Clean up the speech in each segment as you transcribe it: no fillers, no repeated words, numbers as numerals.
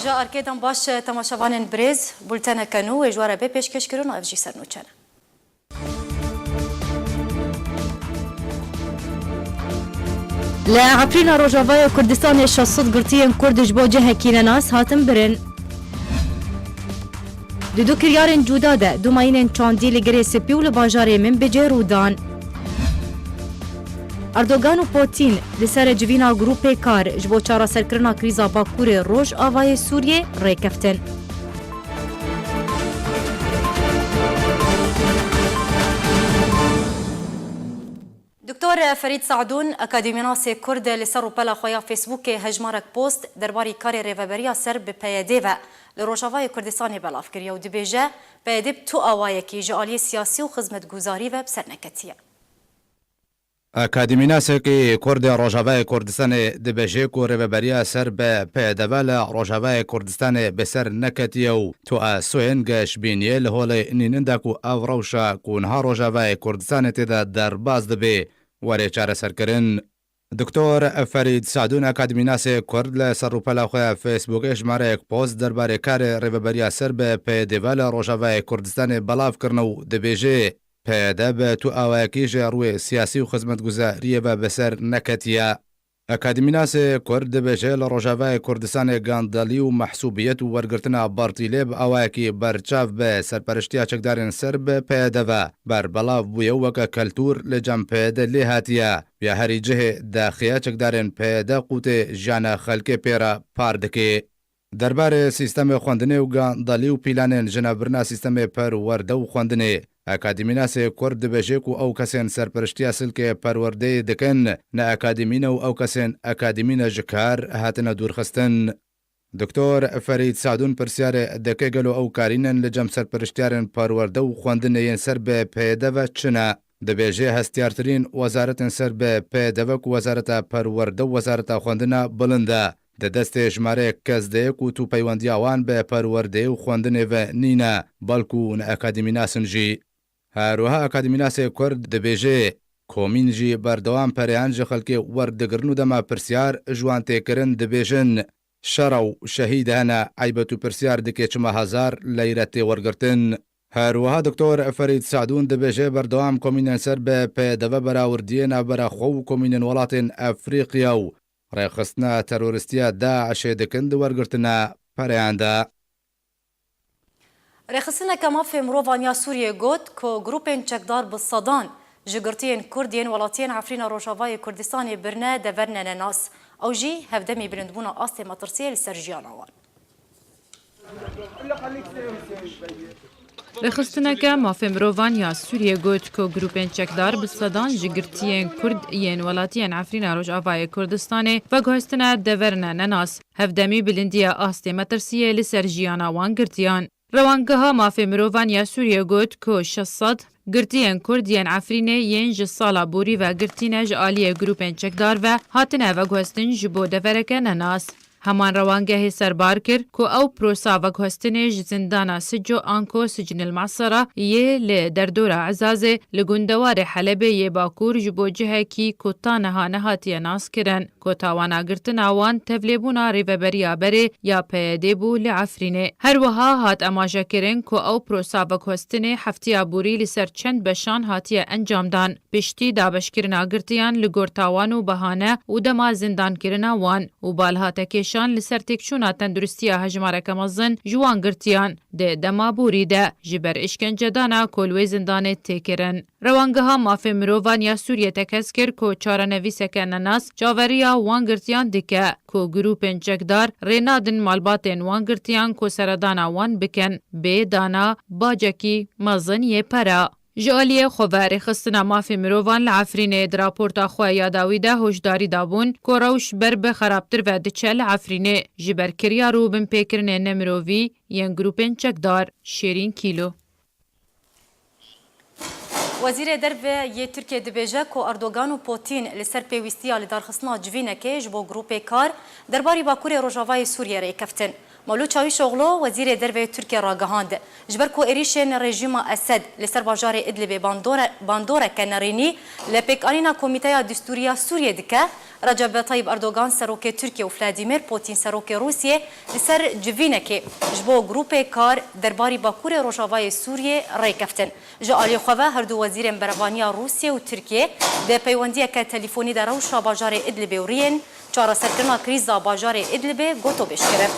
جا ارکیدان باش تماشاوان برز بولتن کنو و جواره به پیشکش کرون افجی سرنوچنه. لعفرین روجاوای کردستان شخصت گرتین کردش با جه کینناس هاتم برن. دو کریارن جدا ده دو ماینن چاندی لگره سپی و لباجاره من بجه رودان. اردوغان و پوتین لسر جوینا گروپ کار جبو چارا سرکرنا کریزا باکور روش آوای سوریه ریکفتن. دکتور فرید سعدون اکادمیاناس کرد لسر و پلا خویا فیسبوک هجمارک پوست درباری کار ریوبریا سر به پیاده و لروجاوای کردستان بلاف کریه و دبیجه پیاده تو آوای کی جعالی سیاسی و خدمتگزاری و بسرنکتیه. اکادمیاناسێکی کوردی ڕۆژاوای کوردستان دەبێژێک و ڕێبەبەریە سەر بە پێدەڤە لە ڕۆژاوای کوردستان بەسەر نەکەتیە و تو ئاسوێن گەشببینیە لە هۆڵی نیننداک و ئەو ڕەوشە کوونها ڕۆژاوای کوردستانی تێدا دەرباز دەبێ وەرێ چارەسەرکردن. دکتۆر فەرید سعدون ئەکادمیناسێ کورد لە سەرڕوپەلا خۆیان فێسبووکێ ژمارەیەک پۆست دەربارەی کارێ ڕێبەبەریە سەر بە پێدەڤە لە ڕۆژاوای کوردستانی بەڵاوکردن و دەبێژێ پیاده به تو آوایکی جروی سیاسی و خدمتگزاریه و بسر نکتیه. اکادمیناس کرد بجه لروجاوای کردستان گاندالی و محسوبیت و ورگرتنا بارتیله به آوایکی برچاو به سرپرشتیا چکدارن سر به پیاده و بر بلاو بویه وکا کلتور لجم پیاده لی هاتیه بیا هری جه داخیا چکدارن پیاده قوت جانا خلک پیرا پاردکی. درباره سیستم خواندنی و گاندالی و پیلانین جنابرنا سیستم پرورده و خواندنی اکادمیناس کرد دبیجێک و ئەو کەسێن سەرپەرشتیا سلکێ پەروەردەی دەکەن نە ئەکادمینە و ئەو کەسێن ئەکادمینە ژکار هاتنە دوورخستن. دکتۆر فەرید سعدون پرسیارێ دەکەی گەلو ئەو کارینن لە جەم سەرپەرشتیارن پەروەردە و خوێندنەیەن سەر بە پێدەڤە چنە دەبێژێ هەستیارترین وەزارەتن سەر بە پێدەڤەک و وەزارەتە پەروەردە و وەزارەتە خوێندنە بڵندە دەدەستێ ژمارەیەک کەس دەیەک و تو پەیوەندیاوان بە پەروەردەی و خوێندنێڤە نینە بەڵکو نە ئەکادمیناسنژی. هەروەها ئەکادمیناسێ کورد دەبێژێ کۆمینژی بەردەوام پەریانجە خەڵکی وەردەگرن و دەما پرسیار ژوان تێکردن دەبێژن شەڕە و شەهید هەنە عیبەت و پرسیار دکێچمە هەزار لەیرە تێوەرگرتن. هەروەها دکتۆر فەرید سعدون دەبێژێ بەردەوام کۆمینەن سەر بە پێدەڤە بەراوردیە نابەرەخۆ و کۆمینن وڵاتên ئەفریقیا و ڕێخستنە تەرۆریستیە داعشێ دەکەن وەرگرتنە پەریاندا. رخصنا كما في مروفانيا سوريا جوت كو جروبين تشكدار بالصدان جگرتين كردين ولاتين عفرين روجاواي كردستاني برنا دفرنا ناس او جي هفدمي بلندبونا اصلي مطرسيه لسرجيان اوان. رخصتنەکە مافێ مرۆڤان یا سووریە گوت کۆ گروپên çekdar bi sedan ji girtiyên Kurd yên welatiyên Efrîna Rojavayê Kurdistanê veguhestine deverine nenas hevdemî bilindiya astê metirsiyê li ser jiyana wan girtiyan. Rewangeha mafê mirovan ya Sûriye got ku 600 girtiyên Kurd yên Efrînê yên ji sala borî ve girtîne ji aliyê grupên çekdar ve hatine veguhestin ji bo devereke nenas. Heman rewangehê serbar kir ku ew prosa veguhestinê ji zindana Sico Anko Sicnil Mesera yê li derdora Ezazê li gundewarê Helebê yê Bakur ji bo cihekî ku ta niha nehatiye nas kirin. Kotawana girtina wan tevlêbûna rêveberiya berê ya PYD bû li Efrînê. Her wiha hat emajekirin ku ew prosa veguhestinê heftiya borî li ser çend beşan hatiye encamdan. Piştî dabeşkirina girtiyan li gor tawan û behane û dema zindankirina wan û balhatekê li ser têkçûna tenduristiya hejmareke mezin ji wan girtiyan dê dema borî de ji ber işkencedana kolwê zindanê têkirin. Rewangeha mafê mirovan ya Sûriye tekez kir ku çarenivîseke nenas çaveriya wan girtiyan dike ku grupên çekdar rênadin malbatên wan girtiyan ku seredana wan bikin bê dana bacekî mezin yê pera. Ji aliyê xwe rêxistina mafê mirovan li Efrînê di raporta xwe ya dawî de hoşdarî dabûn ku rewş ber bi xerabtir ve diçe li Efrînê ji ber kirya û binpêkirinê nemirovî yên grupên çekdar. Şêrîn Kîlo. وزیر دربه یه ترکیه دبیجه که اردوغان و پوتین لسر پیوستی لیدارخستنا جوینکه جبو گروپ کار درباری باکور روجاوای سوریه ری کفتن. مولود چاوشوغلو وزیر دربه ترکیه را گهاند جبر کو ایریشن رژیم اسد لسر باجار ادلب باندورا کنرینی لپیکانینا کمیته دستوریا سوریه دکه رجب طیب اردوغان سروک ترکیه و ولادیمیر پوتین سروک روسیه لسر جوینکه جبو گروپ کار درباری باکور روجاوای سوریه ری کفتن جا آلی خواه هر دو وزیر بروانیا روسیه و ترکیه ده پیوندیه که تلیفونی در روشا باجار ادلب و رین چارا سرکرنا کریزا باجار ادلب گوتو بشکره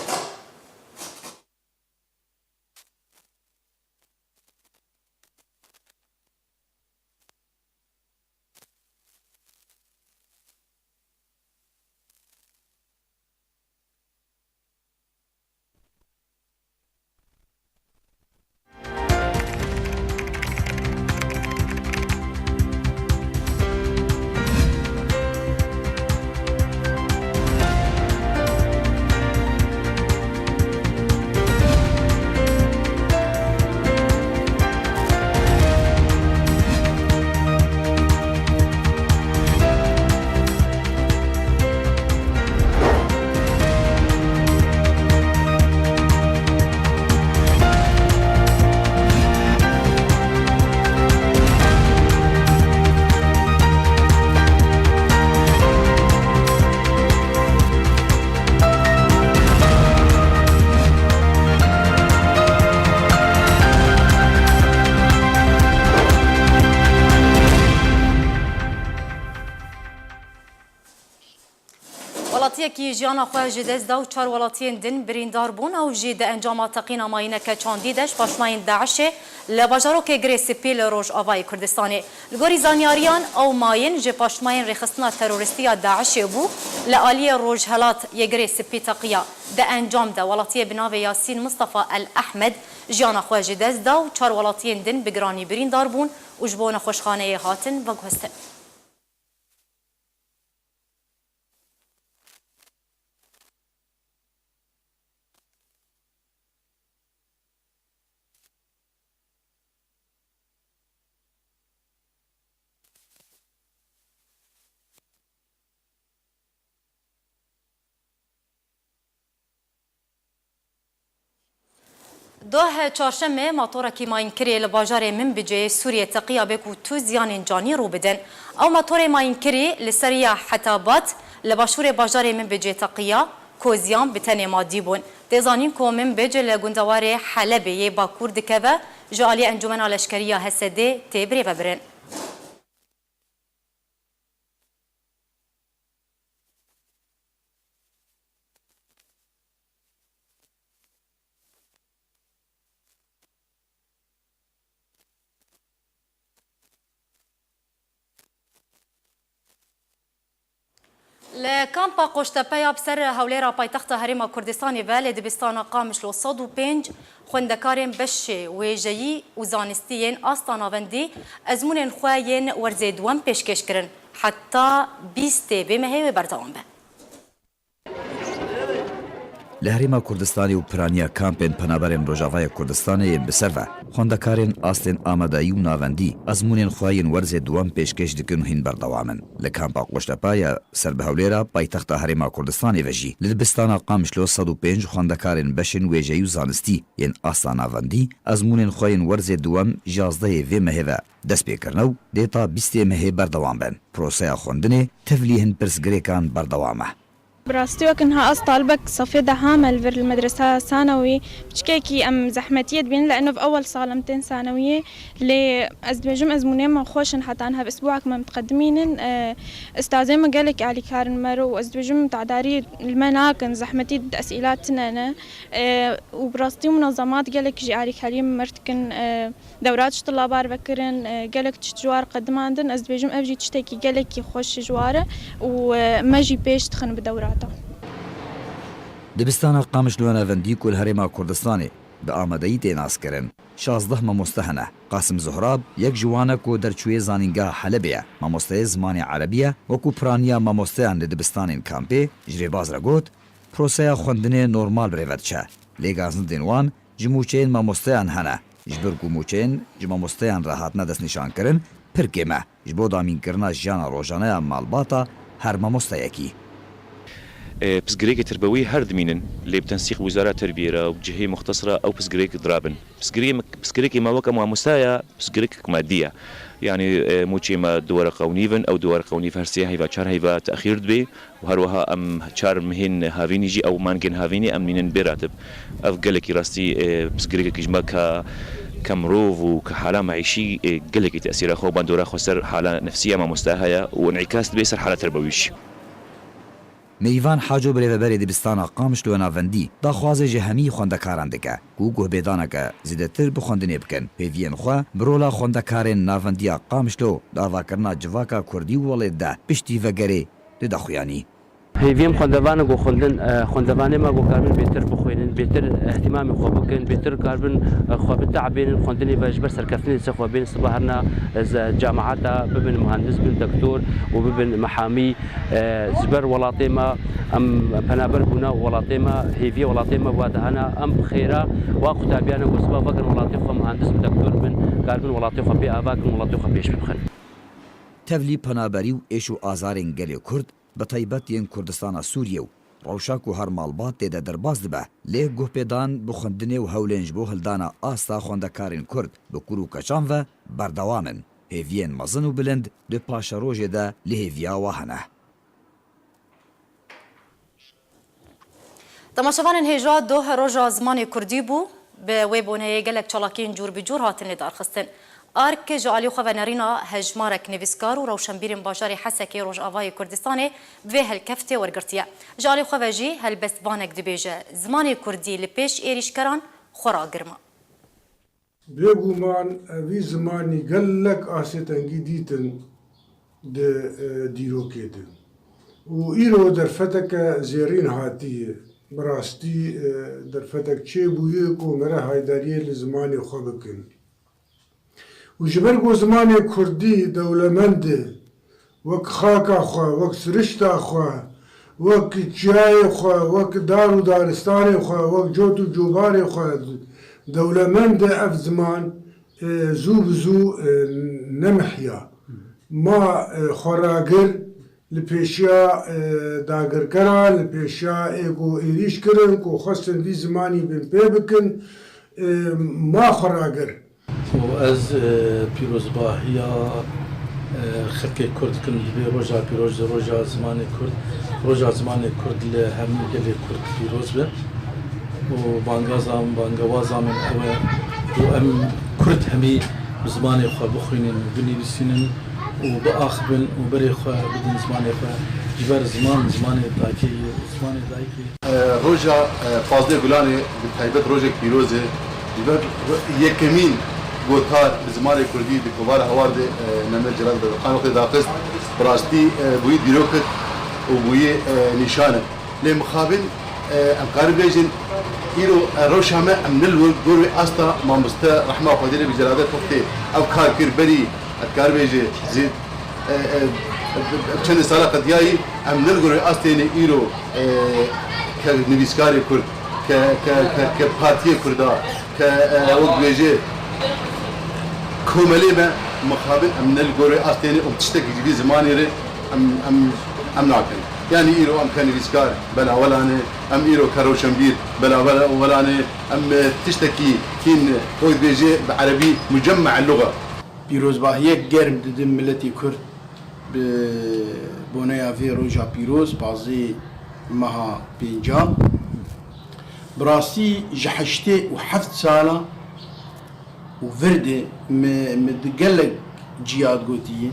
کی جیانا خواه جدز دا و چار ولاتین دن بریندار بون او جی ده انجامات تقین آماینه که چاندیدش پاشماین داعشه لباجارو که گری سپیل روش آوای کردستانی لگوری زانیاریان او ماین جی پاشماین ریخستنا تروریستی داعشه بو لآلی روش هلات یگری سپی تقیا ده انجام ده ولاتیه بناو یاسین مصطفى الاحمد جیانا خواه جدز دا و چار ولاتین دن بگرانی بریندار بون و جبون خوشخانه هاتن و گوستن دوه چهارشنبه ماتورا کی ماینکری لباجار من بجه سوریه تقیا بکو تو زیان جانی رو بدن او ماتور ماینکری لسریا حتابات لباشور باجار من بجه تقیا کو زیان بتن مادی بون دزانین کو من بجه لگندوار حلبه باکور دکوه جالی انجمن لشکریه حسده تبری وبرن لکامپا قشتپیا بسر هولێرا پایتەختە هەرێما کوردستانی بە لە دبستانە قامش لۆ 105 خوێندەکارên بەشێ wêjeyî û zanistiyên asta navendî ezmûnên xwe yên werzê duwem pêşkêşkirin heta 20 tê bê mehê wê berdewam be. لە هەرێما کوردستانی و پرانیا کامپên پەنابەرên Rojavayê Kurdistanê yên bi ser ve xwendekarên astên amedayî û navendî ezmûnên xwe yên werzê duwem pêşkêş dikin û hîn berdewam in. Li kampa Qoştepaya ser bi Hewlêra paytexta Herêma Kurdistanê ve jî li dibistana Qamişlo 105 xwendekarên beşên wêjeyî û zanistî yên asta navendî ezmûnên xwe yên werzê duwem 16 vê mehê ve dest pêkirine û dêta 20 mehê berdewam bin. Proseya xwendinê tevlîhin pirsgirêkan berdewam e. براستي وكنها طالبك صفي دهامل في المدرسة ثانوي بشكيكي أم زحمتية بين لأنه في أول صالمتين ثانوية اللي أزدوجم أزمونين ما خوشن حتى أنها بأسبوعك ما متقدمين أستاذين ما قالك علي كارن مرو وأزدوجم تعداري المناكن زحمتية أسئلاتنا أنا وبراستي منظمات قالك جي علي كريم مرتكن دورات طلابار بكرن قالك جوار قدماندن أزدوجم أفجي تشتكي قالك خوش جواره وما جي بيش تخن بدورات دبستان قامشلو ناوندی کل هرما کردستانی به آمادگی تیناس کردن 16 مامۆسته هەنە قاسم زهراب یەک جوانە کۆ دەرچووی زانینگا حەلەبەیە مامۆستەیە زمانی عەرەبیە وەکو پرانیا مامۆستەیان لە دبستانین کامپێ ژێبازرە گوت پرۆسەیە خوێندنێ نۆرمال برێڤەرچە لێگازندên wan ji mûçeyên mamosteyان hene ji ber ku mûçeyên ji mamosteyان re hatine destnîşankirin pir kêm e ji bo damînkirina jiyana rojaneya malbata her mamosteyekî. بسقريك تربوي هرد مينن اللي بتنسيق وزارة تربية وجهة مختصرة أو بسقريك درابن بسقريك ما وكم ومستايا بسقريك مادية يعني موشي ما دوار قونيفن أو دوار قونيف هرسيا هيفا شار هيفا تأخير دبي وهروها أم شار مهن هافيني جي أو مانجن هافيني أم مينن براتب أفقلك راستي بسقريك يجمع كمروف وكحالة معيشي قلك تأثير أخو باندورا خسر حالة نفسية ما مستاهية وانعكاس بيسر حالة تربويش میوان حاجو بریوبری دبستانا قامشلو ناوندی داخوازه جهمی خوندکاران دکه کو گوهبیدانه که زیدتر بخوندنی بکن پیوین خوا برولا خوندکارن ناوندیا قامشلو داواکرنا جواکا کردی ولید ده پشتی وگری لداخویانی هیویم خوندوانه گو خوندوانه ما گو کاربن بهتر بخوینن بهتر اهتمام خو بکن بهتر کاربن خو بتعبین خوندنی واجبر سرکفتنی سخو بین صباحنا جامعات ببن مهندس بن دكتور وببن محامي زبر ولاطيما ام بنابر بنا ولاطيما هيفي ولاطيما وادهنا ام خيرا وقتابيانا وسبا فكر ولاطيخ مهندس بن دكتور بن كاربن ولاطيخ بي افاك ولاطيخ بيش بخن تفلی پنابری و ایش و آزارین گلی کرد به طیبت ین کردستان سوریه و روشاک و هر مالبات دیده درباز دبه لی گوه پیدان بخوندنی و هولنج بو هلدانا آستا خوندکارین کرد بکرو کچان و بردوامن هیوین مزن و بلند دو پاش روژه ده لهیویا واهنه تماشاوان هجا دوه روژا زمانی کردی بو به ویبونه گلک چالاکین جور بجور هاتن لدار خستن آرک جعلی خواه نرینا هجمارک نویسکار و روشنبیرین باجاری حسکی روش آوای کردستانه به هلکفته ورگرتیه جعلی خواه جی هل بستبانک دبیجه زمانی کردی لپیش ایریش کران خورا گرما بێگومان ئەوی زمانی گەلک ئاسێتەنگی دیتن دیرۆکێتن و ئیرۆ دەرفەتەکە زێڕین هاتیە بەڕاستی دەرفەتەک چێ بوویە کۆمەرە هایداریە لە زمانی خۆ بکەن و ji ber ku zimanê Kurdî dewlemend e wek xaka xwe wek sirişta xwe wek çiyayê xwe wek dar û daristanê xwe wek cot û cobarê xwe dewlemend e ev ziman zû bi zû nemihiya ma xweragir li pêşiya dagirkeran li pêşiya êgo êrîş kirin ku xwestin vî zimanî bin pê bikin ma xweragir از پیروزباهیا خلق کرد کن به روزا پیروز روزا زمان کرد له هم گل کرد پیروز به و بانگوازام و ام کرد همی زمان خو بخوینن بنی بسینن و باخبن و بری خو بدن زمان خو جبر زمان داکی روزا فاضل گلانه به تایبت روزا پیروز جبر یکمین گوتار بزمان کردی دکوبار هوار ده نمر جلال بدخان وقت داخل براستی بوی دیروکت و بوی نشانه لمخابن امکار بیجن ایرو روش همه امنل گروه استا مامسته رحمه خدیره بجلاله وقتی او کار کر بری امکار بیجه زید چند سال قدیایی امنل گروه استینه ایرو که نویسکاری کرد که پارتی کرده که وقت بیجه كومالي ما مقابل من الجوري أستيني وبتشتكي في زماني ري أم ناكن يعني إيرو أم كان فيسكار بلا ولا أنا أم إيرو كروشنبير بلا ولا أنا أم تشتكي كين وقت بيجي بعربي مجمع اللغة بيروز باهية جرم دم ملتي كرد ببنايا في روجا بيروز بعضي مها بينجام براسي جحشتي وحفت سالة وفردي متقلق جياد قوتية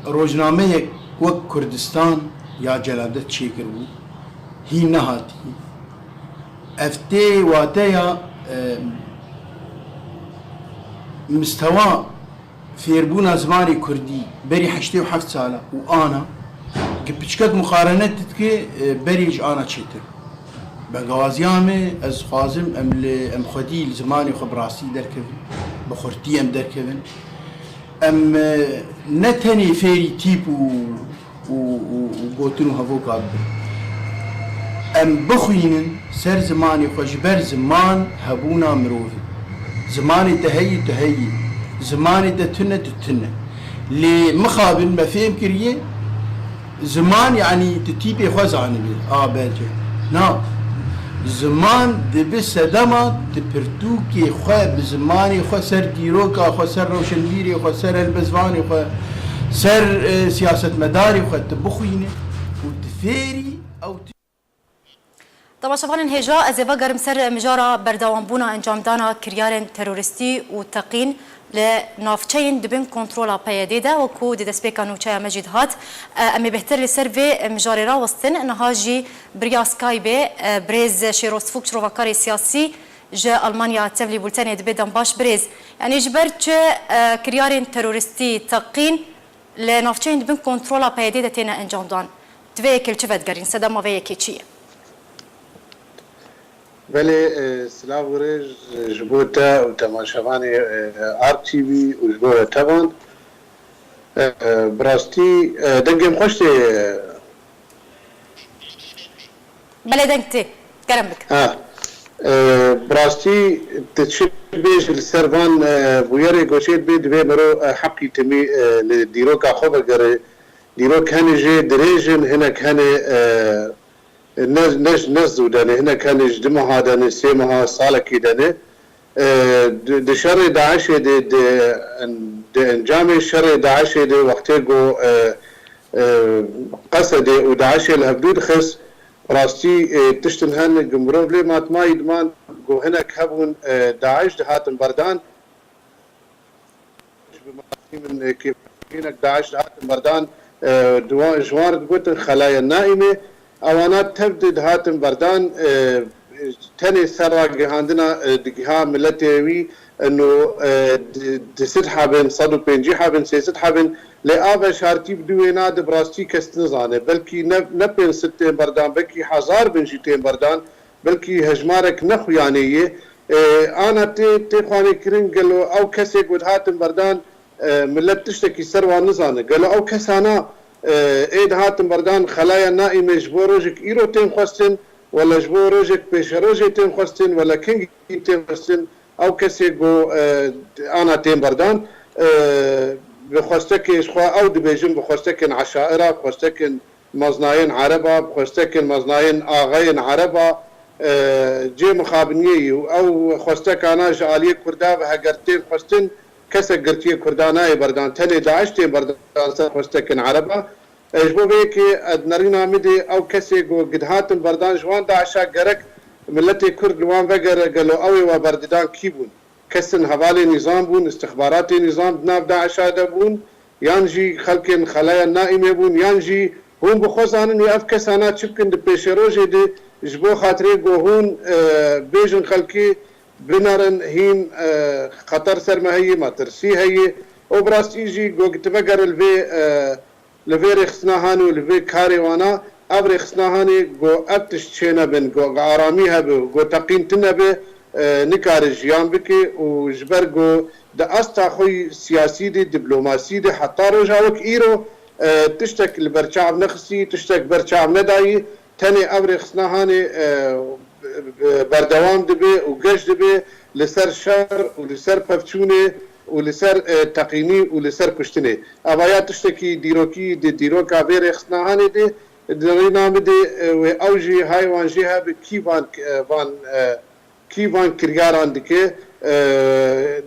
روجنامه وك كردستان يا جلادت شيكر بو هي نهاتي افتي واتيا مستوى فيربونا زماني كردي بري حشتي وحفت سالة وانا بشكل مقارنة تتكي بريج انا تشيتر بقوازيامي از خازم ام خدي لزماني خبراسي دركبن بخورتي ام دركبن ام نتني فيري تيب وقوتنو هفوكا ام بخوينن سر زماني خجبر زمان هبونا مروفي زماني تهي زماني دتنة اللي مخابن ما فهم كريه زمان يعني تتيبي خزاني باجي نا زمان دبس دما تبرتوكي خو بزماني خو سر ديروكا خو سر روشنبيري خو سر البزواني خو سر سياسة مداري خو تبخيني وتفيري او طبعا شبان هجا از وگرم سر مجارا بردوام بونا انجام دانا کریارن تروریستی و تقین لنافچین دبن کنترولا پیاده ده و کو دسپیکا نوچه مجید هات امی بهتر لسر و مجاری را وستن انها جی بریا سکایبه بریز شیروسفوک شروفکاری سیاسی جا المانیا تبلی بولتاني دبي دنباش بريز يعني جبر چه كريارين تروریستی تقین لنافچین دبن کنترولا پیاده ده تینا انجام دان دوی کل چه ودگرین صدام و یکی چیه بله سلام ورج جبوتا و تماشاوانی آر تی وی و جبوتا تبان براستی دنگم خوشتی بله دنگتی کرم بک براستی تشب بیش السربان بویاری گوشید بید به مرو حقی تمی لدیرو که خوب گره دیرو کنی جه دریجن هنه کنی نزدو دانه هنا كان يجدمها دانه سيمها صالكي دانه دشر داعش د انجام شر داعش د وقتيگو قصد وداعش الهبدود خس راستي تشتنهن جمهوري مات ما يدمان جو هنا كهبون داعش دهات بردان من كيف هناك داعش دهات بردان جوار قلت خلايا النائمه اوانات تبدد هاتم بردان تاني سرا جهاندنا دجها ملتي انه دست حابن صدو بنجي حابن سيست حابن لآب شارتي بدوينا دبراستي كستنزانه بلكي نبين ستين بردان بلكي حزار بنجيتين بردان بلكي هجمارك نخو يعني انا تي خواني كرين قالوا او كسي قد هاتم بردان ملت تشتكي سروا نزانه قالوا او كسانا ايد هاتم بردان خلايا نائمه جبو روجك ايرو تين خواستن ولا جبو روجك بيش روجي تين خواستن ولا كينج تين خواستن او كسي جو انا تين بردان بخواستك اشخوا او دبيجن بخواستك عشائره بخواستك مزناين عربه بخواستك مزناين اغاين عربه جي مخابنيه او خواستك انا جاليه كردا بهجرتين خواستن كسر قرتيه كرداناي بردان تاني داعش تين بردان خواستكن عربه اجبو بيكي ادنرينا مدي او كسي جو قد هاتن بردان جوان داعشا قرك ملتي كرد لوان بقر قالوا اوي وبردان كيبون كسن هوالي نظام بون استخباراتي نظام بناف داعشا دبون يانجي خلقين خلايا نائمه بون يانجي هم بخوزانن ياف كسانا تشبكن دي بيشروجي دي جبو خاطري جو هون بيجن خلقي بنارن هين خطر سرمهي ما ترسي هي وبراس يجي جو تفكر الفي رخصناهاني والفي كاريوانا اب رخصناهاني جو ابتش تشينا بن جو اراميها جو تقين تنبه نكارج يامبكي وجبر جو دا استا خوي سياسي دي دبلوماسي دي حتى رجاوك ايرو تشتك البرشعب نخسي تشتك برشعب نداي تاني اب رخصناهاني بردوام دبي وقش دبي لسر شر ولسر بفتشوني ولسر تقيني ولسر كشتني ابايات تشتكي ديروكي دي ديروكا بير خصناهاني دي درينا بدي اوجي هاي وانجيها كيفان كرياران دكي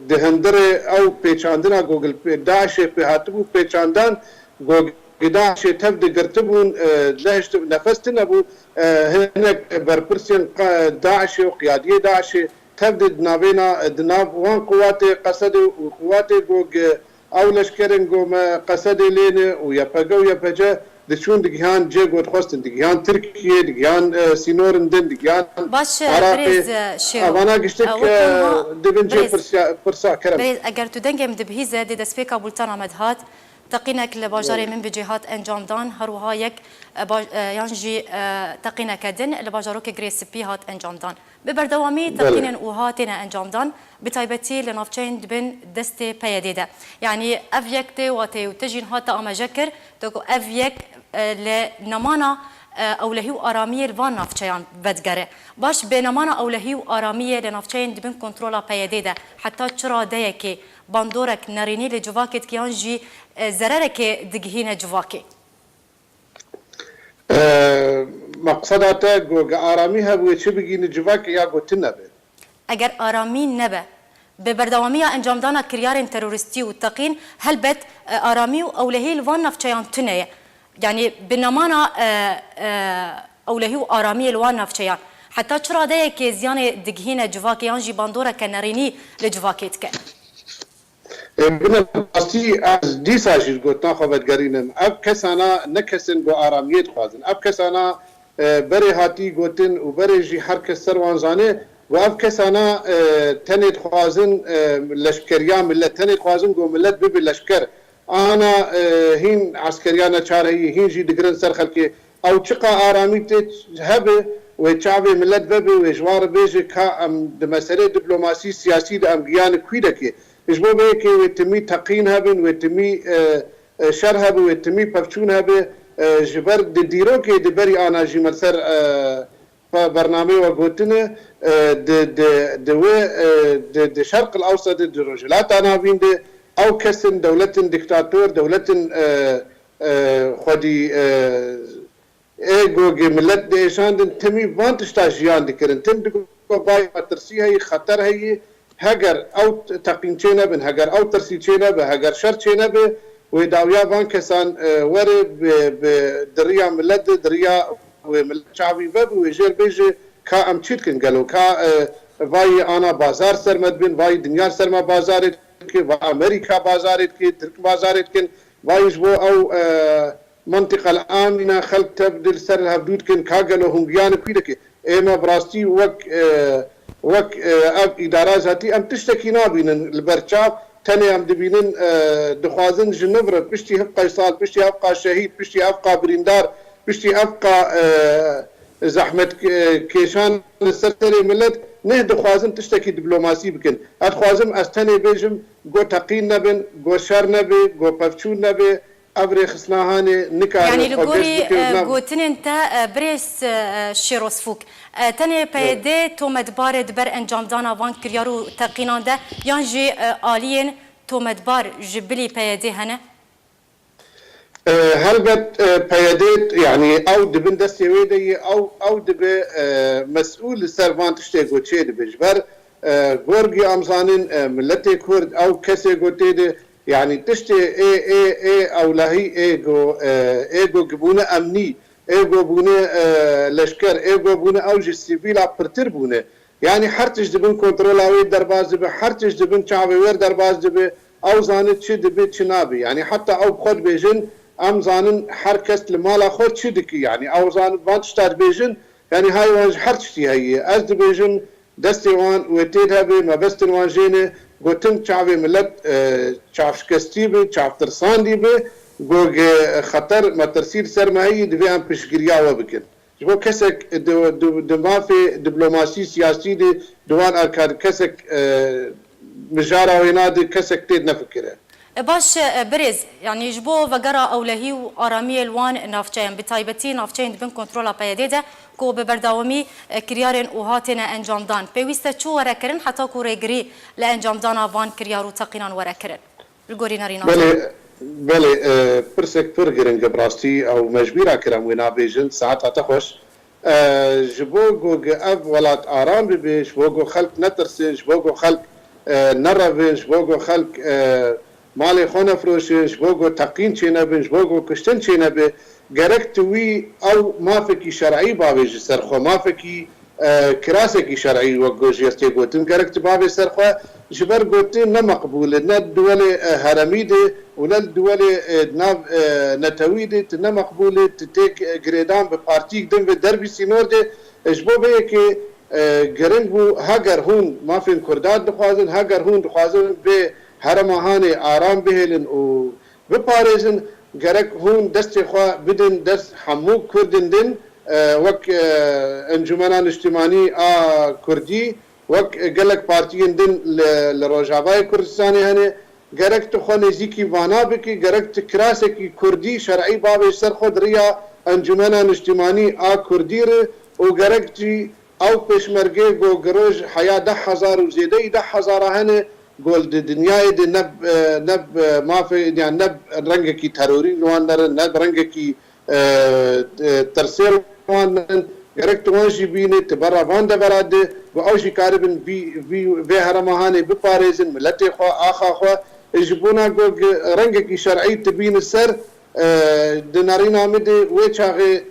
دهندره او بيچاندنا جوجل داعش بهاتبو بيچاندان جوجل داعش تبدي قرتبون لهش نفستنا ابو هناك بربرسين داعش وقياديه داعش تبدي نابينا دناب وان قواتي قصد وقواتي جوج او لشكرن جو ما قصد لين ويبقوا يبجا دشون دجهان جيغوت خوستن دجهان تركيا دجهان سينورن دن دجهان باش بريز شيرو انا قشتك دبنجي فرسا كرم بريز اگر تو دنگم دبهيزه دي دسبيكا بولتانا مدهات تقينك لباجاري من بجهات انجام دان هروها يك يانجي تقينا كدن لباجاروك جريس بيهات انجام دان ببردوامي تقينا وهاتنا انجام دان بتايبتي لنافچين دبن دستي بيديده يعني افيك تي وتي وتجين هاتا اما جكر تكو افيك لنمانا اولهی و آرامی الوان نافچیان بدگره باش بینمانا اولهی و آرامی لنافچیان دبن کنترولا پیاده ده حتی چرا ده که باندورک نرینی لجواکت کیان جی ضررک دگهین جواکی مقصداته گو آرامی هبوی چه بگین جواک یا گوتن نبه اگر آرامی نبه به بردوامی انجام دانا کریار تروریستی و تقین هل بد آرامی و اولهی الوان نافچیان تنه يعني بنمانا اولهي وارامي الوان نافچيان حتى چرا ده كي زيان دغهينه جواكيان جي باندورا كنريني لجواكيت ك بنا باستي از دي ساجي گوتنا خبرگرينن اب كسانا نكسن گو آرامیت خوازن اب كسانا بري هاتي گوتن و بري جي هر کس سروان زانه و اب كسانا تنت خوازن لشکريا ملت تنت خوازن گو ملت ببي لشکر انا هين عسكريانا شارعي هين جي دقرن سر خلقي او تشقى آرامي هبه وشعبي ملت ببي وجوار بيجي كا ام دمسألة دبلوماسي سياسي دا ام قيان كويدكي اجبو بيكي ويتمي تقين هبن ويتمي شر هبه ويتمي بفشون هبه جبر ديروكي دبري انا جي مرسر برنامج وقوتنا د شرق الاوسط د رجلات انا بين او كسن دولة دكتاتور دولة خودي ايجو ملت ديشان تمي فانتش تاجيان دكرن تم باي ترسي هي خطر هي هجر او تقينچينا بن هجر او ترسيچينا به هجر شرچينا به وداويا بان كسان وري بدريا ملت دريا وملت شعبي باب ويجر بيجي كا ام تشيتكن قالوا كا واي انا بازار سرمد بن واي دنيا سرما بازار و امریکا بازارت کی ترک بازارت کن وایش بو او منطقه الامنه خلق تبدل سر الحدود کن کاغلو هنگیان پیدک اما براستی وک اب اداره ذاتی ام تشتکی نابینن البرچاب تنه ام دبینن دخوازن جنبره پشتی هف قیصال پشتی هف شهید پشتی هف بریندار پشتی هف زحمت کشان سرتر ملت نه دخوازم تشتكي دبلوماسي بكن ادخوازم استني بيجم جو تقين نبن جو شر نبي جو بفچون نبي ابري خصناهاني نكار يعني لغوري قوتن انت بريس شيروسفوك تني بيدي تو مدبار دبر انجام دانا وان كريارو تقينان ده يانجي آلين تو مدبار جبلي بيدي هنا هلبت بيادات يعني او دبن دستي ويدي او دب مسؤول سرفان تشتي غوتشي دبجبر غورغي امزانين ملتي كورد او كسي غوتيد يعني تشتي اي او لهي ايغو جبونه امني ايغو بونه لشكر ايغو بونه او جي سيفيلا برتر بونه يعني حرتش دبن كنترولاوي درباز دب حرتش دبن شعبي وير درباز دب او زانت شي دب تشنابي يعني حتى او بخد بيجن ام زانن حركه المال خود شدكي يعني او زان بانشتاد بيجن يعني هاي وان حرتشتي هي از بيجن دستي وان وتيدها بي ما بس وان جينه قلتن شعبي ملت شعب شكستي بي شعب ترسان دي بي قوغ خطر ما ترسيل سرماهي دبي ام بشكريا وبكن جو كسك دما في دبلوماسي سياسي دي دوان اركاد كسك مجارة وينادي كسك تيد نفكره باش برز يعني جبو وقرا اولهي وارامي الوان نافچين بتايبتي نافچين بن كنترولا بيديده كو ببرداومي كريارن وهاتنا انجام دان بيويستا چو وركرن حتى كو ريغري لانجام دانا وان كريارو تقينان وركرن الغوري نارينا بله برسك فرغرن قبراستي او مجبيرا كرام وينا بيجن ساعتها تخوش جبوغو اف ولات ارام ببي جبوغو خلق نترسن جبوغو خلق نرفن جبوغو خلق مالي خونه فروشش بوغو تقين چينه بن بوغو كشتن چينه به گرك توي او مافكي شرعي باوي سرخو مافكي كراسكي شرعي وغو جيستي غوتن گرك تباوي سرخو جبر غوتن نه مقبول نه دول هرميده ولا دول نتويده نه مقبول تتيك گريدان به بارتي دم به دربي سينور ده اجبو به كي گرن بو هاگر هون مافين كرداد دخوازن هاگر هون دخوازن به هرمهاني آرام بهلن و بپاريزن گرك هون دست خوا بدن دست حموك كردن دن وك انجمنان اجتماعي كردي وك گلك پارتيين دن لروجاوای كردستاني هنه گرك تخو نزيكي وانا بكي گرك تكراسكي كردي شرعي بابي سر خود ريا انجمنا اجتماعي كردير وجركتي او بشمرجي جو جروج حياه 10,000 وزيدي 10,000 هنا قول دنيا دي نب ما في يعني نب رنجكي تروري لوان نب رنجكي ترسيل وان جركت وانشي بيني تبرا فاندا براد واوشي كاربن في هرمهاني بباريزن ملتي خوا اخا خوا يجبونا جو رنجكي شرعي تبين السر دنارينا مدي ويتشاغي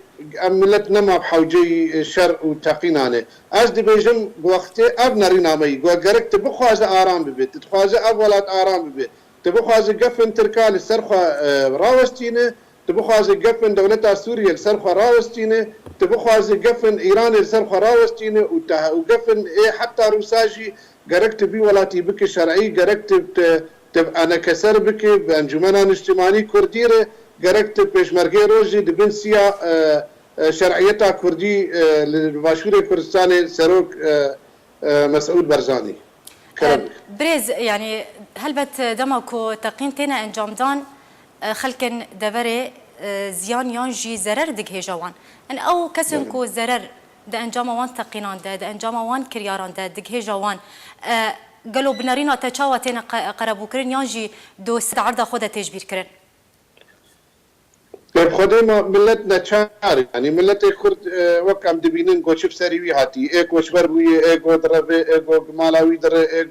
ملت نما بحوجي شر وتقينانه از دي بيجم بوقتي اب نارينا مي جو جركت بخواز ارام ببيت تخواز اولاد ارام ببيت تبخواز قفن تركال السرخه راوستينه تبخواز قفن دولتا سوريا السرخه راوستينه تبخواز قفن ايران السرخه راوستينه وقفن ايه حتى روساجي جركت بي ولاتي بك شرعي جركت تبقى انا كسر بك بانجمنا اجتماعي كرديره جركت بيشمركي روجي دبنسيا شرعيتها كردي للباشور كردستاني سروك مسعود برزاني بريز يعني هلبت دمكو تقينتنا انجام دان خلكن دبري زيان يانجي زرر دق هجوان ان او كسنكو زرر دا انجام وان تقينان دا انجام وان كرياران دا دق هجوان قالوا بنارينا تشاوتين قربو كرين يانجي دو عرض خودة تجبير كرين خودی ما ملتنا چار يعني ملت کرد وقت دبینن گوشب سریوی هاتی ایک وشبر بوی ایک دربه ایک مالاوی دره ایک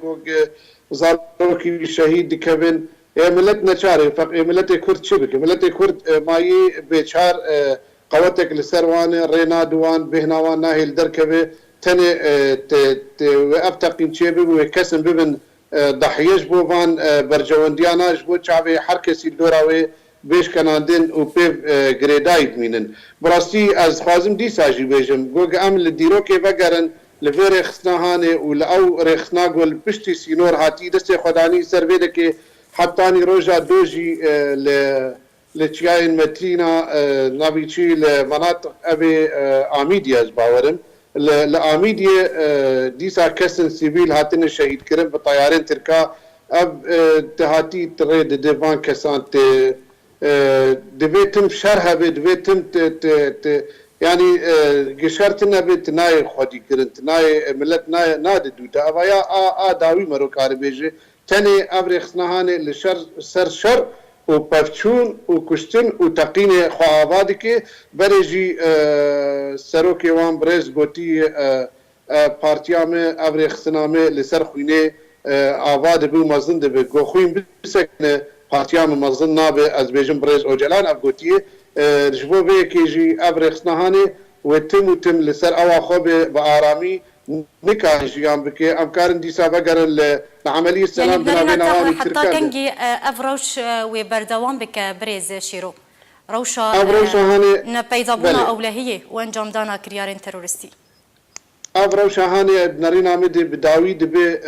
زاروکی شهید دکبن ملتنا چار فق ملت کرد چه بک ملت کرد مایی بیچار قوتك لسروان رينا دوان بهناوان ناهل دركبه تني وابتقين تشيبي وكسم ببن ضحيش بوفان برجوانديانا جبو تشابي حركسي دوراوي بيش كناندين و بيف غريدايد مينن براستي از خازم دي ساجي بيجم گوگ ام لديروكي وگرن لفير خسناهاني ولأو رخنا قول بشتي سينور هاتي دستي خداني سرفيدكي حتاني روجا دوجي لتشياين مترينا نابيتشي لمناطق ابي اميديا باورم لاميديا ديسا كسن سيفيل هاتن الشهيد كرم بطيارين تركا اب تهاتي تريد ديفان كسانت دبيتم شرها دبيتم يعني قشرتنا بيت ناي خدي كرنت ناي ملت ناي نادي دوتا ابايا داوي مروكار بيجي تاني ابرخناهاني لشر سر شر وبفتشون وكشتن وتقيني خوابادك بريجي سروكي وان بريز بوتي بارتيامي ابرخنامي لسر خويني آواد بو مزن دبي گوخوين بسكنه بارتيام مزن نابي از بيجم بريز اوجلان افغوتيه رجبو بي كيجي ابرخناهاني وتم لسر اوا خوبه بآرامي نكاح جيان بكي امكارن دي سابقر لعمليه السلام بين اواني حتى كنجي افروش وبردوان بك بريز شيرو روشا نبيضابونا اولهيه وانجام دانا كريارين ترورستي افروشا هاني بنارينا مدي بداوي دبي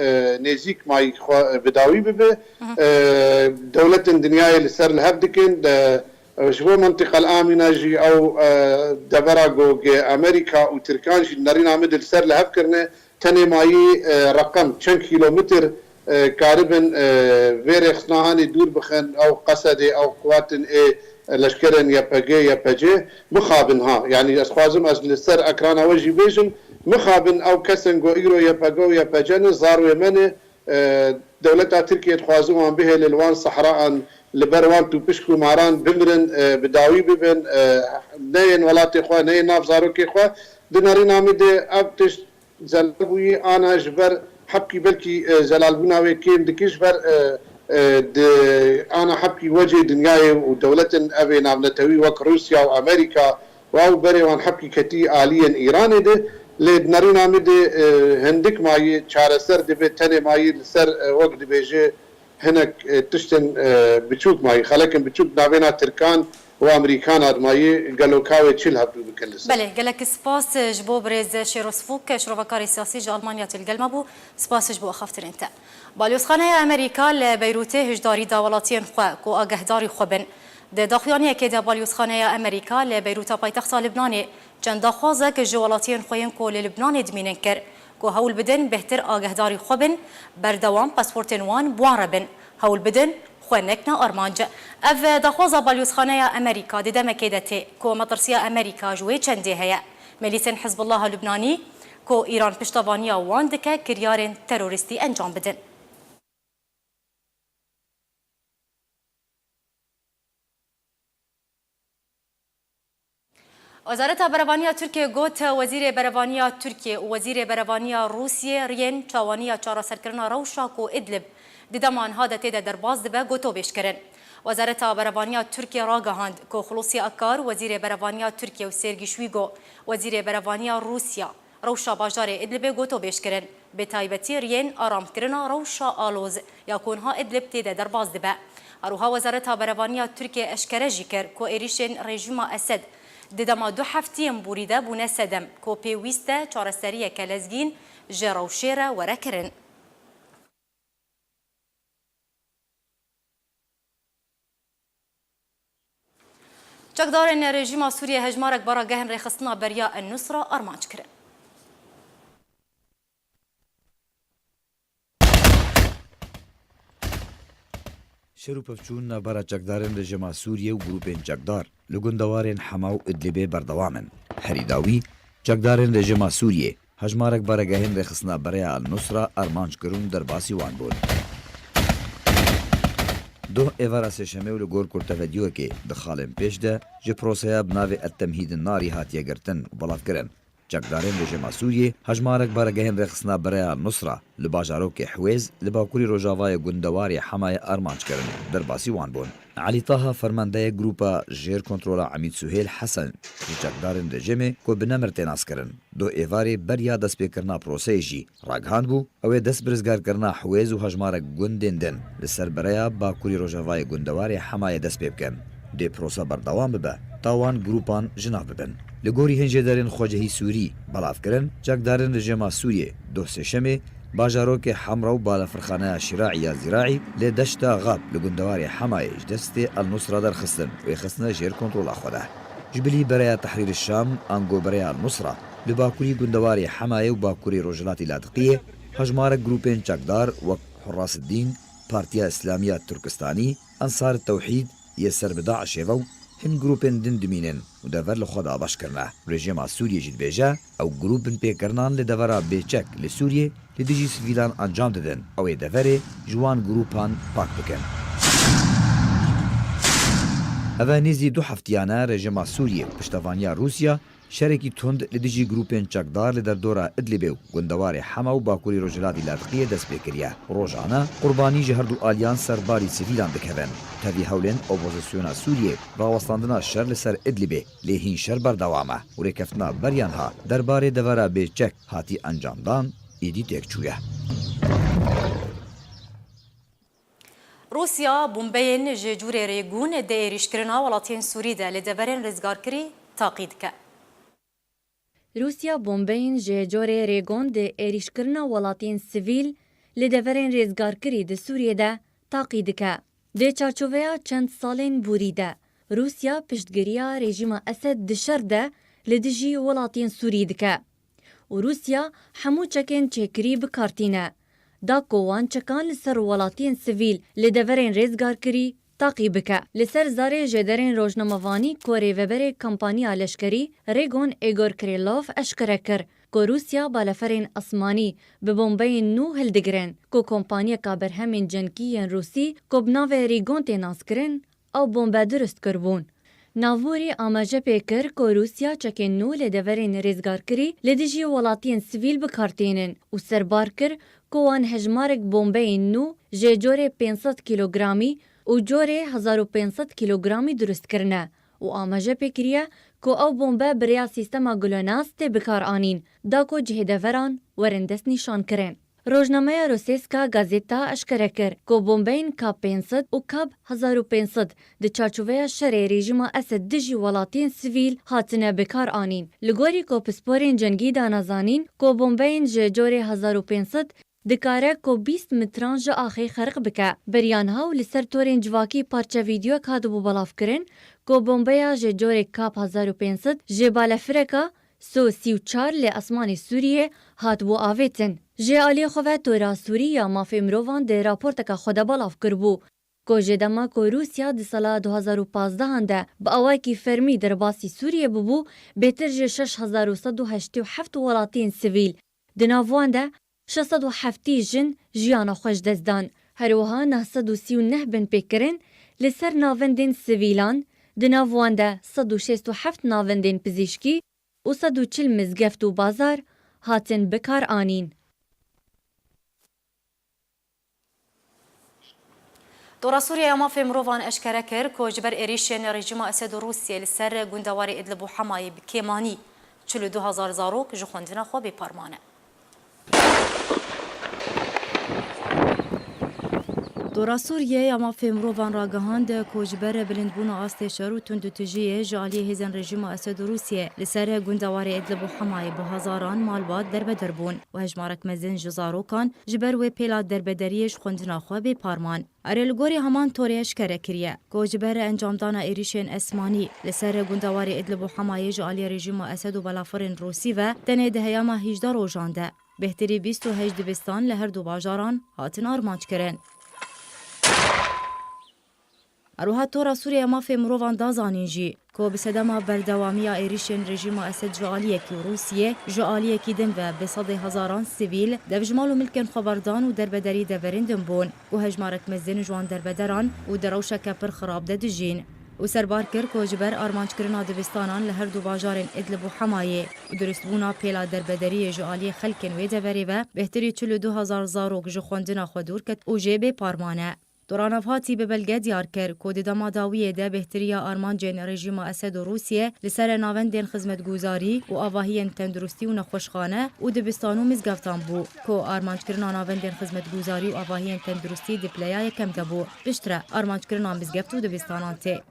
نيزيك ماي بداوي ببي دولة الدنيا اللي سر الهبدكن شبو منطقة الآمنة جي أو دبراغو أمريكا وتركان جي نارينا مدل سر لهبكرنا تاني ماي رقم 10 كيلومتر قاربا فيري خصناهاني دور بخن أو قصدي أو قواتن لشكرن يبجي مخابنها يعني أسخوازم أزل السر أكرانا وجي بيجن مخابن أو كسن جو إيرو يبجن زارو يمني دولة تركيا تخوازوان به للوان صحراء لبروان تو بشكو ماران بمرن بداوي ببن نين ولاتي خوا نين ناف زاروكي خوا دنارين عميدي ابتش زلالبوي انا جبر حبكي بلكي زلالبوناوي كين دكي جبر انا حبكي وجه دنياي ودولة ابي نابنتوي وك روسيا وامريكا واو بريوان حبكي كتي آليا ايراني دي لدنارين عميدي هندك ماي چارسر دي بتاني ماي سر وقت دي بيجي هناك تشتن بتشوك ماي خلكن بتشوك نابينا تركان وامريكان ماي قالوا كاوي تشيل هبدو بكلس بله قالك سباس جبو بريز شيروسفوك شروفكاري سياسي جو المانيا تلقلمبو سباس جبو اخفتر انت بالوسخانه امريكا لبيروتي هجداري دولاتين خو كو اگهداري خوبن د داخلانيه كده بالوسخانه امريكا لبيروت بايتخت لبنان چند خوازه که جوالاتين خوين كو لبنان دمينن كر كو هول بدن بهتر آگهداری خوبن بردوام پاسپورتن وان بوان ربن هول بدن خوانکنا آرمانج اف دخوازا بالیوزخانه امریکا دیدمکی دته کو مطرسیا امریکا جوی چنده هیا ملیسن حزب الله لبنانی کو ایران پشتوانیا وان دکه کریارن تروریستی انجام بدن. وزارت بروانیا ترکیه گوت وزیر بروانیا ترکیه و وزیر بروانیا روسیه رین چاوانیا چارا سرکرنا روشا کو ادلب دیدمان هاده تیده در باز دبه گوتو بیش کرن. وزارت بروانیا ترکیه را گهاند کو خلوصی اکار وزیر بروانیا ترکیه و سرگی شویگو وزیر بروانیا روسیا روشا باجار ادلب گوتو بیش کرن. به تایبتی رین آرام کرنا روشا آلوز یکون ها ادلب تیده در باز دبه. اروها وزارت بروانیا ترکیه اشکره جیکر کو ایریشن رژیم اسد دیدما دو هفتیم بوریده بونه سدم کو پیوسته چارەسەریە کەلەزگین ژێڕە و شێرە وەرەکردن. چەکدارên rejîma Sûriye hejmarek bara gehên rêxistina beriya Ennusra armanc kirin. شروع پفچون نابرا چکدارن رژیما سوریه و گروپین چکدار لگندوارین حما و ادلبه بردوامن هریداوی چکدارن رژیما سوریه هجمارک برگهین رخصنا برای النصره ارمانج کرون در باسی وان بود. دو ایوارا سشمه و لگور کرتا ویدیو که دخالن پیش ده جه پروسه بناوی التمهید ناری هاتیه گرتن و بلاف کرن. چکدارن رژیما سوریه هجمارک برگهین رخصنا برای النصره لباجاروک حویز لباکوری روجاوای گندواری حمای ارمانج کرن در باسی وان بون. علی طه فرمانده گروپا جیر کنترولا عمید سهیل حسن چکدارن رژیمه کو بنمر تناس کرن. دو ایواری بریا دست پیکرنا پروسه جی راگهاند بو او دست برزگار کرنا حویز و هجمارک گندین دن لسر برای باکوری روجاوای گندواری حمای دست پیکن. دی پروسه بردوام ببه تاوان گروپان جناب ببن. لگوری هنجه دارین خوجهی سوری بلاف کرن چکدارن رژیما سوریه دو سشمه باجاروک حمرا و بالا فرخانه شراعی زراعی لدشتا غاب لگندواری حمایش دست النصره در خستن و خستن جیر کنترول خوده. جبلی برای تحریر الشام انگو برای النصره لباکوری گندواری حمایه و باکوری روجلات لادقیه هجمار گروپین چکدار و حراس الدین پارتیا اسلامیه ترکستانی انصار التوحید یسر بداع شیوو هن گروپن دن دمینن و دور لخدا باش کرنه. رژیم سوریه جد بیجه او گروپن پیکرنان لدورا بیچک لسوریه لدیجی سویلان انجام دادن او دوره جوان گروپان پاک بکن. اوه نیزی دو هفتیانه رژیم سوریه پشتوانیا روسیا شرکی تند لدیجی گروپن چکدار لدر دورا ادلبه و گندوار حما و باکوری روجلاتی لادقیه دست بکریه. روزانه قربانی جهردو آلیان سرباری سیویلان بکوین. تاوی هولن اپوزیسیونا سوریه راوستاندنا شر لسر ادلبه لیهین شر بردوامه و ریکفتنا بریانها درباره دورا بیچک هاتی انجام دان ایدی تکچویه. روسیا بومبین جور ریگون ده ایریشکرنا ولاتین سوری ده لدورین رزگارکری تاقید که. روسیا بومبین جور ریگون ده ایریشکرنا ولاتین سیویل لدورین رزگارکری ده سوریه ده تاقید که. ده چارچوبه چند سالین بوری ده. روسیا پشتگیریا رژیم اسد دشر ده لدجی ولاتین سوری دکه. و روسیا همو چکن چکری بکارتینه. دا کوان چکان لسر ولاتین سیویل لدورین رزگار کری تاقیب که. لسر زاره جدرین روزنامه‌وانی کوری وبر کمپانیا لشکری ریگون ایگور کریلوف اشکره کر که روسیا بالفرین اسمانی به بومبین نو هلدگرن که کمپانیا کابرهمین جنگیین روسی که بناو ریگون تیناس کرن او بومبه درست کربون. ناووری آماجه پیکر که روسیا چکن نو لدورین رزگار کری لدیجی ولاتین سیویل بکارتینن و سربار کر که وان هجمارک بومبه نو جور 500 کیلوگرامی و جور 1500 کیلوگرامی درست کرنه و آماجه پیکریه که او بومبه بریا سیستما گلوناست بکار آنین دا که جهدوران ورندست نشان کرن. روزنامه روسیسکا گازیتا اشکره کر که بومبین کاب 500 و کاب 1500 ده چارچوبه شر رژیم اسد دجی ولاتین سیویل هاتنه بکار آنین. لگوری که پسپورین جنگی دانازانین که بومبین جور 1500 دکاره که 20 متران جا آخی خرق بکه. بریانها و لسر تورین جواکی پارچه ویدیو کادو ببلاف کرن که بومبیا جور کاب 1500 جبال فرکا 134 لی اسمان سوریه هات بو آویتن. جه آلی خواه تورا سوریه مافی مروان ده راپورتکا خود بالاف کربو کو جدما کو روسیا د سال 2015 ده با اواکی فرمی در باسی سوریه ببو بهتر ج 6187 ولاتین سیویل د ناوان ده 607 جن جیانا خوش دزدان هروها 939 بن پیکرین لسر ناوندین سیویلان د ناوان ده 167 ناوندین پزیشکی و 140 مزگفت و بازار هاتن بکار آنین. دورا سوريا ما في مروفان اشكرا كر كوجبر اريشن رژیم اسد روسیه لسر گوندوار ادلب و حمای بکیمانی 42000 زاروک جخوندنا خو به پارمانه. دورا سوریه اما في مروفان راگهاند کوجبر بلندبون آست شرو تندوتجیه جالی هزن رژیم اسد روسیه لسر گوندوار ادلب و حمای به هزاران مالبات درب دربون و هجمارک مزن جزاروکان جبر و پیلا دربدریش خوندنا خو به پارمان. ارلگوری همان توریش کرده کریه کوجبر انجام دانا ایریشن اسمانی لسر گوندوار ادلب و حمای جالی رژیم اسد و بلافرین روسی و تنه دهیاما 18 روزانده بهتری 28 دبستان لهر دو باجاران هاتن آرمانج کرن. اروها تورا سوریا ما في مروفان دازانينجي كو بسدما بردواميا ايريشن رژیم اسد جعالیه کی روسیه جعالیه کی دن و بصد هزاران سیویل دبجمال و ملکن خبردان و دربدری دورندن بون و هجمارک مزن جوان دربدران و دروشک پر خراب دجین و سربار کر کو جبر آرمانج کرنا دبستانان لهر دو باجارن ادلب و حمایه و درستبونا پیلا دربدری جعالیه خلکن و دوری و بهتری 42000 زاروک جخوندنا خودور کت و جیب پارمانه. دورانفاتی به بلگه دیار کر کود دما داویه ده بهتریا آرمانجن رژیم اسد و روسیه لسر ناوندین خدمتگزاری و آواهین تندرستی و نخوشخانه و دبستانو مزگفتان بو کو آرمانج کرنا ناوندین خدمتگزاری و آواهین تندرستی دپلیا کم دبو بشتره آرمانج کرنا مزگفت و دبستانان ته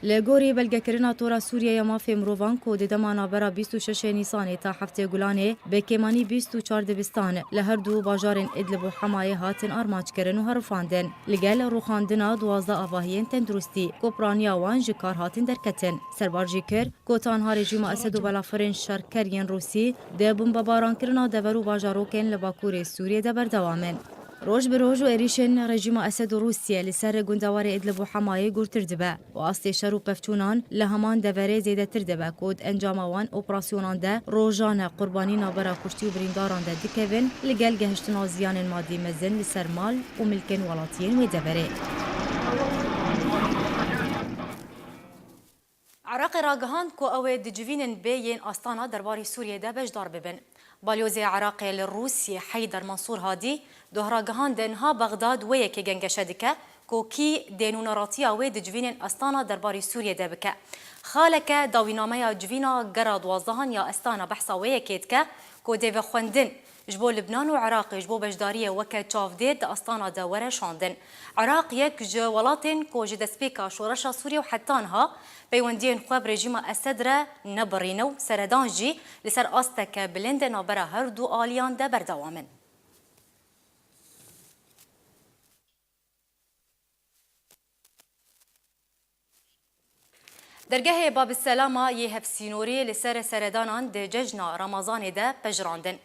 لگوری بلگه کرنا تورا سوریه ما في مروفان کو د دمانا برا 26 نیسان تا هفته گلانه به کمانی 24 دبستان لهر دو باجارن ادلب و حمایه هاتن آرمانج کرن و هرفاندن لگل روخاندنا 12 آواهین تندرستی کوپرانیا وان جکار هاتن درکتن سربارجی کر کو تانها رژیم اسد و بلافرین شرکرین روسی ده بمباران کرنا دورو باجاروکن لباکور سوریه ده بردوامن روز به روز و ایریشن رژیم اسد و روسیه لسر گوندوار ادلب و حمایه گورتر دبه و آستی شرو پفتونان لهمان دوره زیده تر دبه کود انجام وان اپراسیونان ده روزانه قربانی نابرا کشتی و برینداران ده دکوین لگل گهشتنا زیان مادی مزن لسر مال و ملکن ولاتین و دوره. عراق راگهاند کو او دجوینن بین آستانا درباری سوریه ده بجدار ببن. باليوزي عراقي للروسي حيدر منصور هادي دهراجهان دنها بغداد ويكي جنجشدكه كوكي دينوناراتيا ويد جوين استانا درباري سوريا دبكه خالك داويناميا جوينا جراد وازهان يا استانا بحثا ويكيتكه كو ديف خوندن جبو لبنان وعراق جبو بجداريه وكا تشافديد استانا دوره شاندن عراق يك جولاتن كو جدسبيكا شورشا سوريا وحتانها بيوندين خواب رژیم اسد را نبرینو سردانجی لسر آستک بلند نابرا هر دو آلیان ده بردوامن. درگاه باب السلامه یه سینوری لسر سردانان ده ججنا رمضان ده پجراندن.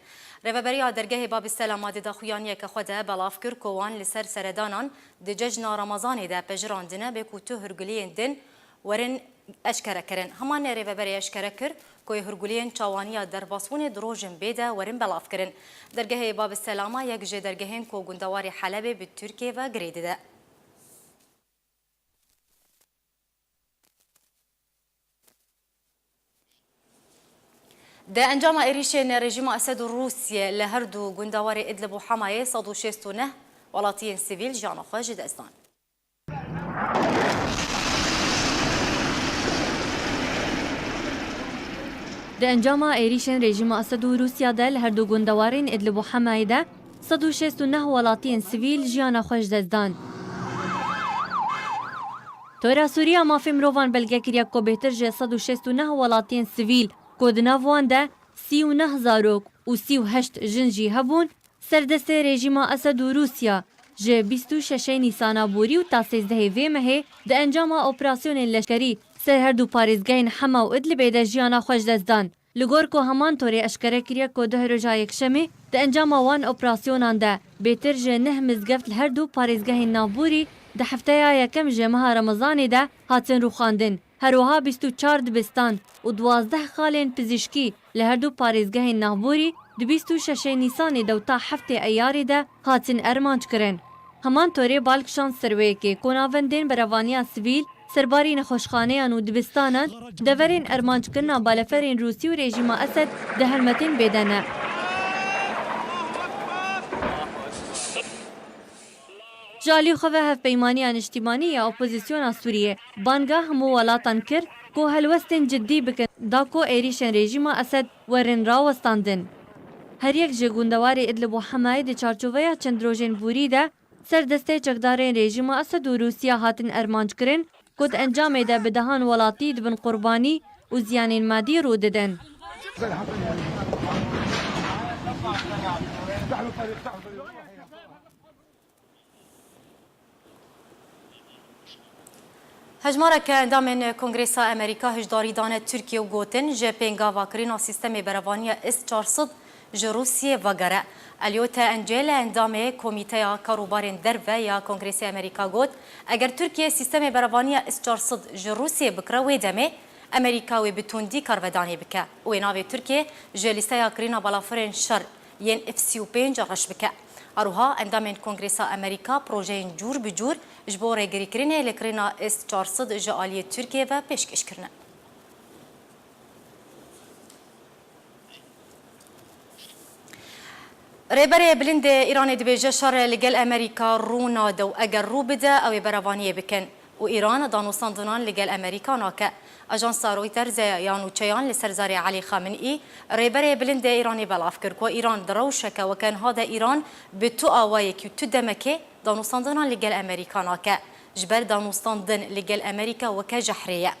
رهبری درگاه باب السلامه ده خویانی که خود بلاف کر کوان لسر سردانان ده ججنا رمضان ده پجراندنه به کوتو هرگلیین دن ورن اشکره کرن همان رهبری اشکره کر کوی هرگولین چوانیا در باسون دروژن بیده ورن بلاف کرن درگاه باب السلامه یک ج درگاهین کو گوندوار حلب به ترکیه و گریده ده انجام ایریشن رژیم اسد روسیه لهر دو گوندوار ادلب و حمایه 169 ولاتین سیویل جان خواج دستان د انجام ایریشن رژیم اسد و روسیا دل هر دو گوندوارین ادلب و حمایه ده 169 ولاتین سیویل جیان خوش دزدان. تورا سوریا مافی مروان بلگه کریا کو بهتر جه 169 ولاتین سیویل کودناوان ده 39 زاروک و 38 جنجی هبون سردست رژیم اسد و روسیا جه 26 نیسان بوری و تا 13 ویمه ده انجام اپراسیون لشکری سر هر دو پاریزگین حما و ادلب ده جیانا خوش دزدان لگور کو همان طوری اشکره کریه که ده رجا یکشمی ده انجام وان اپراسیونان ده بیتر جه نه مزگفت هر دو پاریزگاه نابوری ده هفته یکم جمعه رمضانی ده هاتن رو خواندن. هروها 24 دبستان و 12 خالین پزشکی لهر دو پاریزگاه نابوری ده 26 نیسانی دو تا هفته ایاری ده هاتن ارمانج کرن. همان طوری بالکشان سروی که کناوندین بروانیا سویل سرباری نخوشخانه و دبستانان دورین ارمانج کرنا بالفرین روسی و رژیم اسد ده هلمتین بدنه. جالی خواه هف پیمانیان اجتماعی یا اپوزیسیون سوریه بانگاه همو ولاتان کر که هلوستن جدی بکن دا که ایریشن رژیم اسد ورن راوستاندن. هر یک جگوندواری ادلب و حمایه ده چارچوبه چند روژن بوری ده سر دسته چکدارین رژیم اسد و روسیا هاتن ارمانج کرن کد انجام ده بدهان ولاتی دبن قربانی و زیانین مادی رو ددن. هجمارك اندام كونغرس امريكا هجداري دانه تركيا وغوتن جبينغا واكرينا سيستم برافانيا اس 400 جروسيا وغرا اليوتا انجيلا اندام كوميتيا كاروبارين درفا يا كونغرس امريكا غوت اگر تركيا سيستم برافانيا اس 400 جروسيا بكرا ويدمه امريكا وبتوندي كارفداني بك ويناوي تركيا جلسه كرينا بلافرين شر ين اف سي بين جرش بك اروها اندام كونغرس امريكا بروجين جور بجور جبور گریکرینه لکرینا اس 400 جالی ترکیه و پیشکش کرنه. ریبر بلند ایران دبیجه شر لگل امریکا رو ناده و اگر رو بده او براوانیه بکن و ایران دانوستاندنان لگل امریکا ناکه. اجانس رویترز یانوچیان لسرزاری علی خامنئی ریبر بلند ایرانی بلاف کرد که ایران دروشک و کن هذا ایران به تو آوایی که تو دمکه دانوستاندنان لگل امریکا ناکه جبر دانوستاندن لگل امریکا و که جحریه.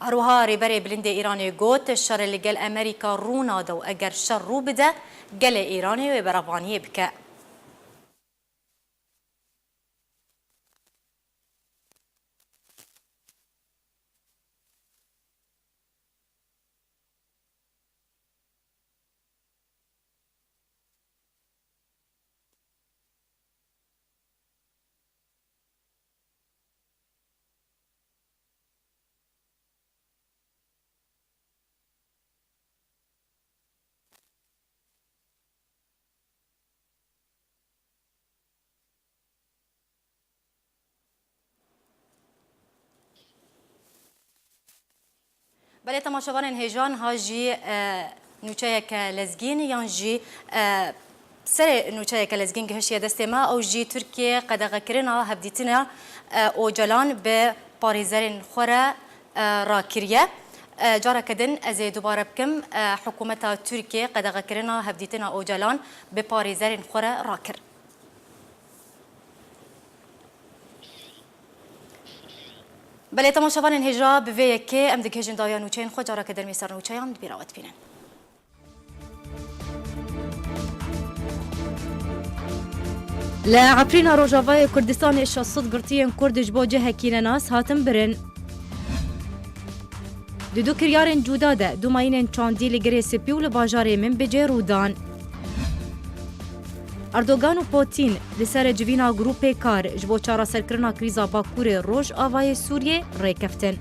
اروها ریبر بلند ایرانی گوت شر لگل امریکا رو ناده و اگر شر رو بده گل ایرانی و براوانیه بکه. بله تماشاوان هیجان هاجی نوچه که لزگین یان جی سر نوچه که لزگین گهشی دست ما او جی ترکیه قدغه کرنا هبدیتنا او جلان به پاریزرین خوره را کریه جارا کدن از دوباره بکم حکومت ترکیه قدغه کرنا هبدیتنا او جلان به پاریزرین خوره را کر. بله تماشاوان هجرا به وی که ام دکه جن دایا نوچین خود جارا که در میسر نوچیان بیراوت بینن. لعبرين روجافاي كردستان الشاصد قرطيا كردج بوجه كيلاناس هاتم برن دو كريارن جوداده دو ماينن چاندي لگري سپيو لباجاري من بجيرودان اردوغان و پوتین لسر جوینا گروپ کار جبو چارا سرکرنا کریزا باکور روش آوای سوریه ریکفتن.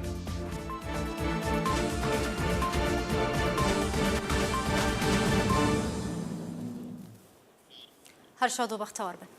هر شاد و بختار بن.